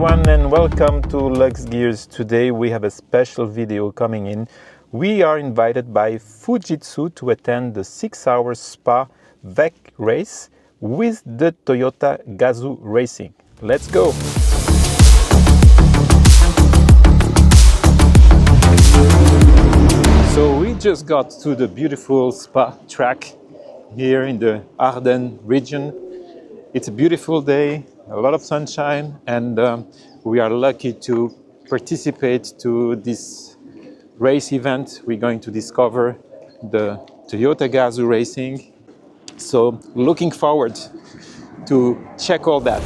everyone and welcome to Lux Gears. Today we have a special video coming in. We are invited by Fujitsu to attend the 6-hour Spa VEC race with the Toyota Gazoo Racing. Let's go! So we just got to the beautiful Spa track here in the Ardennes region. It's a beautiful day, a lot of sunshine, and we are lucky to participate to this race event. We're going to discover the Toyota Gazoo Racing. So looking forward to check all that.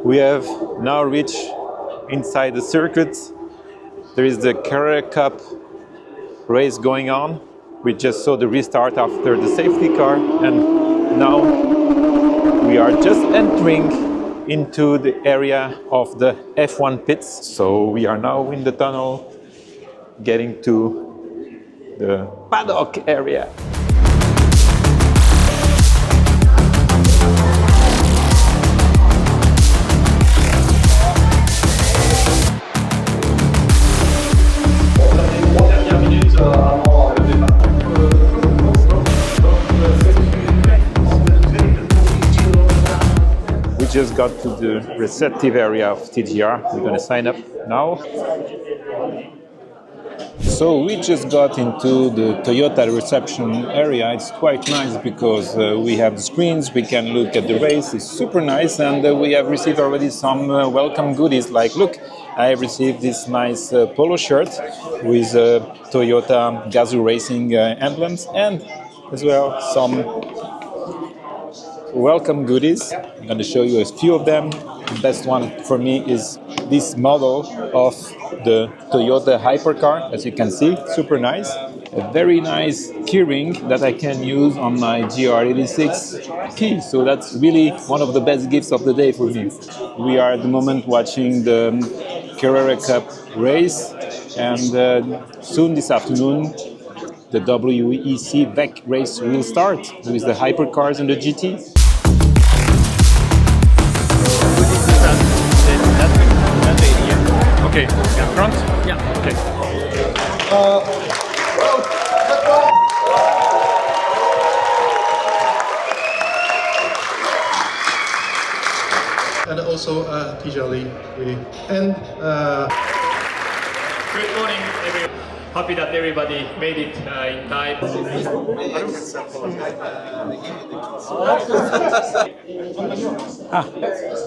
We have now reached inside the circuit. There is the Carrera Cup race going on. We just saw the restart after the safety car, and now we are just entering into the area of the F1 pits. So we are now in the tunnel, getting to the paddock area. Just got to the receptive area of TGR. We're going to sign up now. So we just got into the Toyota reception area. It's quite nice because we have the screens, we can look at the race. It's super nice, and we have received already some welcome goodies. Like, look, I received this nice polo shirt with Toyota Gazoo Racing emblems, and as well some welcome goodies. I'm going to show you a few of them. The best one for me is this model of the Toyota Hypercar. As you can see, super nice. A very nice keyring that I can use on my GR86 key. So that's really one of the best gifts of the day for me. We are at the moment watching the Carrera Cup race, and soon this afternoon the WEC VEC race will start with the hypercars and the GT. Okay, in front? Yeah. Okay. And also Tijali. And good morning, everyone. Happy that everybody made it in time.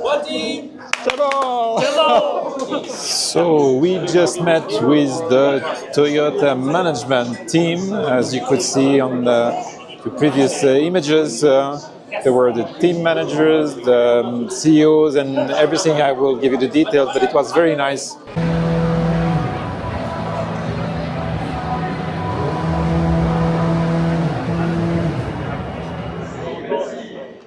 What team? Hello! So we just met with the Toyota management team. As you could see on the previous images, there were the team managers, the CEOs, and everything. I will give you the details, but it was very nice.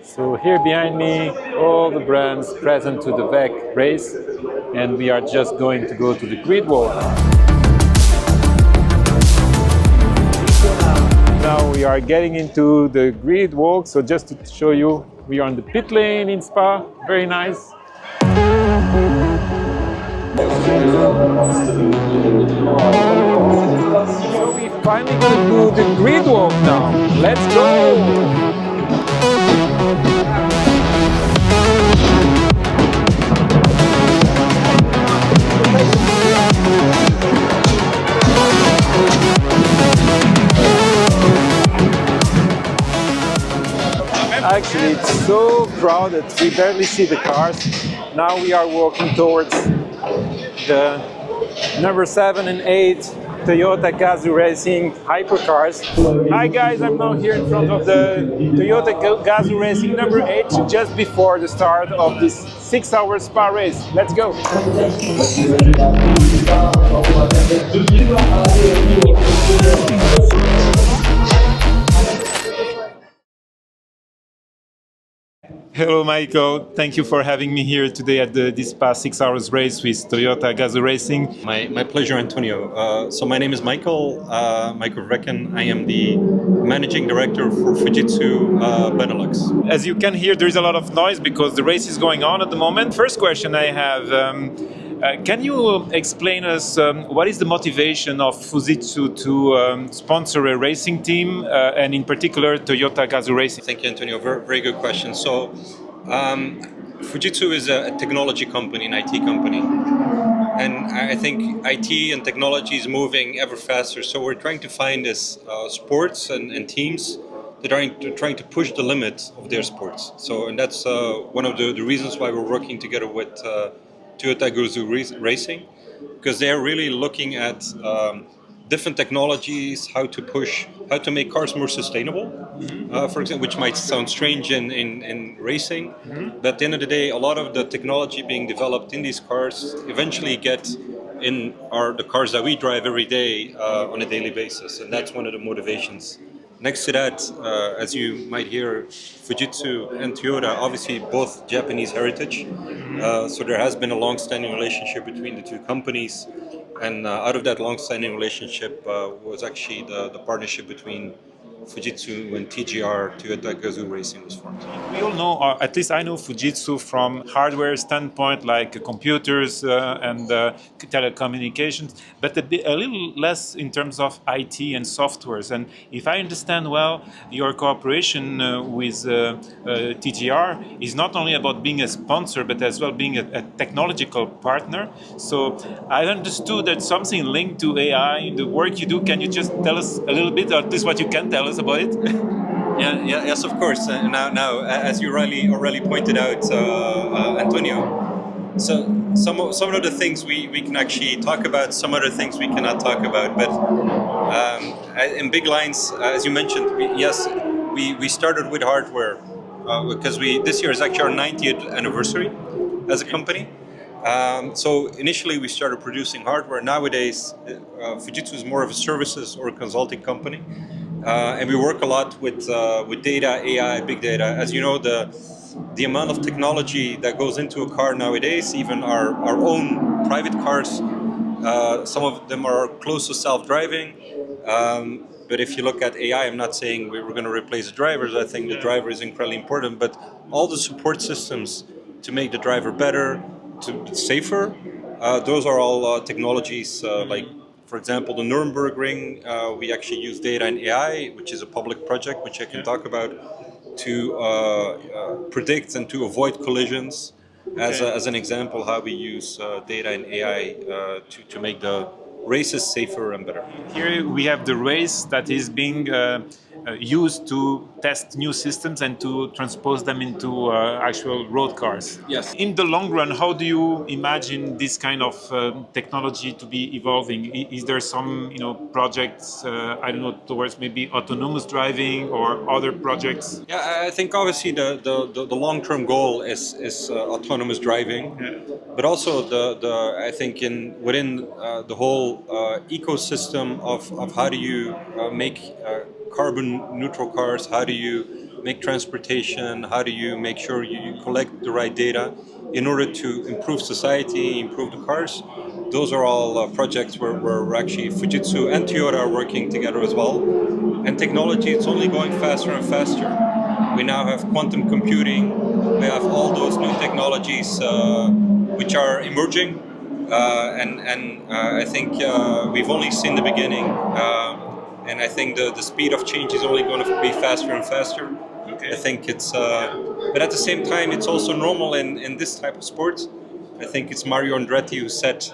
So here behind me, all the brands present to the VEC race, and we are just going to go to the grid walk. Now we are getting into the grid walk, so just to show you, we are on the pit lane in Spa, very nice. So we finally gonna do the grid walk now. Let's go! Actually, it's so crowded, we barely see the cars. Now we are walking towards the number 7 and 8 Toyota Gazoo Racing hypercars. Hi guys, I'm now here in front of the Toyota Gazoo Racing number 8, just before the start of this 6-hour Spa race. Let's go! Hello, Michael. Thank you for having me here today at this past 6 hours race with Toyota Gazoo Racing. My pleasure, Antonio. So my name is Michael Vrecken. I am the managing director for Fujitsu Benelux. As you can hear, there is a lot of noise because the race is going on at the moment. First question I have, can you explain us what is the motivation of Fujitsu to sponsor a racing team and in particular Toyota Gazoo Racing? Thank you, Antonio. Very good question. So Fujitsu is a technology company, an IT company. And I think IT and technology is moving ever faster. So we're trying to find this sports and teams that are trying to push the limits of their sports. So, and that's one of the reasons why we're working together with Toyota Gazoo Racing, because they're really looking at different technologies, how to make cars more sustainable, for example, which might sound strange in racing, but at the end of the day, a lot of the technology being developed in these cars eventually get in the cars that we drive every day on a daily basis, and that's one of the motivations. Next to that, as you might hear, Fujitsu and Toyota, obviously both Japanese heritage, so there has been a long-standing relationship between the two companies. And out of that long-standing relationship was actually the partnership between Fujitsu and TGR, Toyota Gazoo Racing, was formed. We all know, or at least I know Fujitsu from hardware standpoint, like computers and telecommunications, but a little less in terms of IT and softwares. And if I understand well, your cooperation with TGR is not only about being a sponsor, but as well being a technological partner. So I understood that something linked to AI in the work you do. Can you just tell us a little bit, or at least what you can tell us about it? Yes, of course. Now, as you already pointed out, Antonio, so some of the things we can actually talk about, some other things we cannot talk about. But in big lines, as you mentioned, we started with hardware because this year is actually our 90th anniversary as a company. So initially we started producing hardware. Nowadays, Fujitsu is more of a services or a consulting company. And we work a lot with data, AI, big data. As you know, the amount of technology that goes into a car nowadays, even our own private cars, some of them are close to self-driving. But if you look at AI, I'm not saying we're going to replace the drivers. I think the driver is incredibly important. But all the support systems to make the driver better, to be safer, those are all technologies like, for example, the Nürburgring, we actually use data and AI, which is a public project, which I can talk about, to predict and to avoid collisions. As an example, how we use data and AI to make the races safer and better. Here we have the race that is being used to test new systems and to transpose them into actual road cars. Yes. In the long run, how do you imagine this kind of technology to be evolving? Is there some, projects, I don't know, towards maybe autonomous driving or other projects? Yeah, I think obviously the long-term goal is autonomous driving, but also I think within the whole ecosystem of how do you make carbon neutral cars, how do you make transportation, how do you make sure you collect the right data in order to improve society, improve the cars. Those are all projects where actually Fujitsu and Toyota are working together as well. And technology, it's only going faster and faster. We now have quantum computing, we have all those new technologies which are emerging. I think we've only seen the beginning. And I think the speed of change is only going to be faster and faster. Okay. I think it's, but at the same time, it's also normal in this type of sport. I think it's Mario Andretti who said,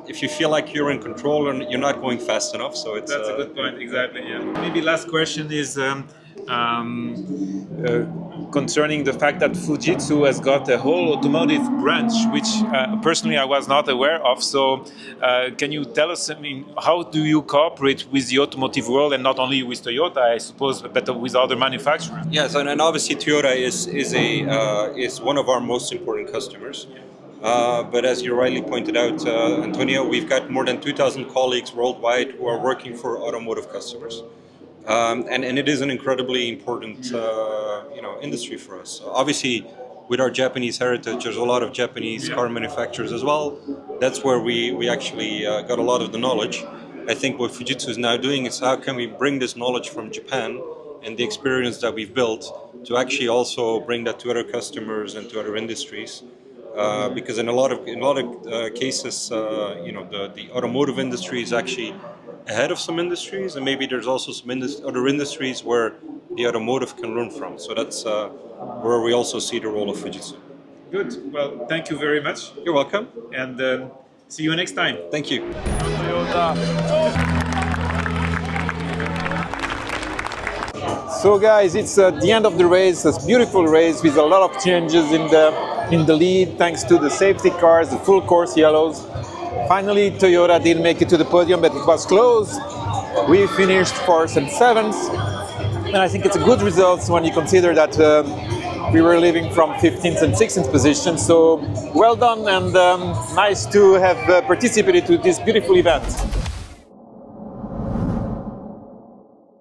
if you feel like you're in control and you're not going fast enough, so it's. That's a good point. Exactly. Yeah. Maybe last question is. Concerning the fact that Fujitsu has got a whole automotive branch, which personally I was not aware of. So can you tell us, how do you cooperate with the automotive world and not only with Toyota, I suppose, but with other manufacturers? Yes, and obviously Toyota is one of our most important customers. But as you rightly pointed out, Antonio, we've got more than 2,000 colleagues worldwide who are working for automotive customers. and it is an incredibly important industry for us. Obviously, with our Japanese heritage, there's a lot of Japanese car manufacturers as well. That's where we actually got a lot of the knowledge. I think what Fujitsu is now doing is how can we bring this knowledge from Japan and the experience that we've built to actually also bring that to other customers and to other industries. Because in a lot of cases, the automotive industry is actually ahead of some industries, and maybe there's also some other industries where the automotive can learn from. So that's where we also see the role of Fujitsu. Good. Well, thank you very much, You're welcome. and see you next time. Thank you. So guys, it's the end of the race, a beautiful race with a lot of changes in the lead thanks to the safety cars, the full course yellows. Finally, Toyota didn't make it to the podium, but it was close. We finished 4th and 7th, and I think it's a good result when you consider that we were leaving from 15th and 16th position. So well done, and nice to have participated to this beautiful event.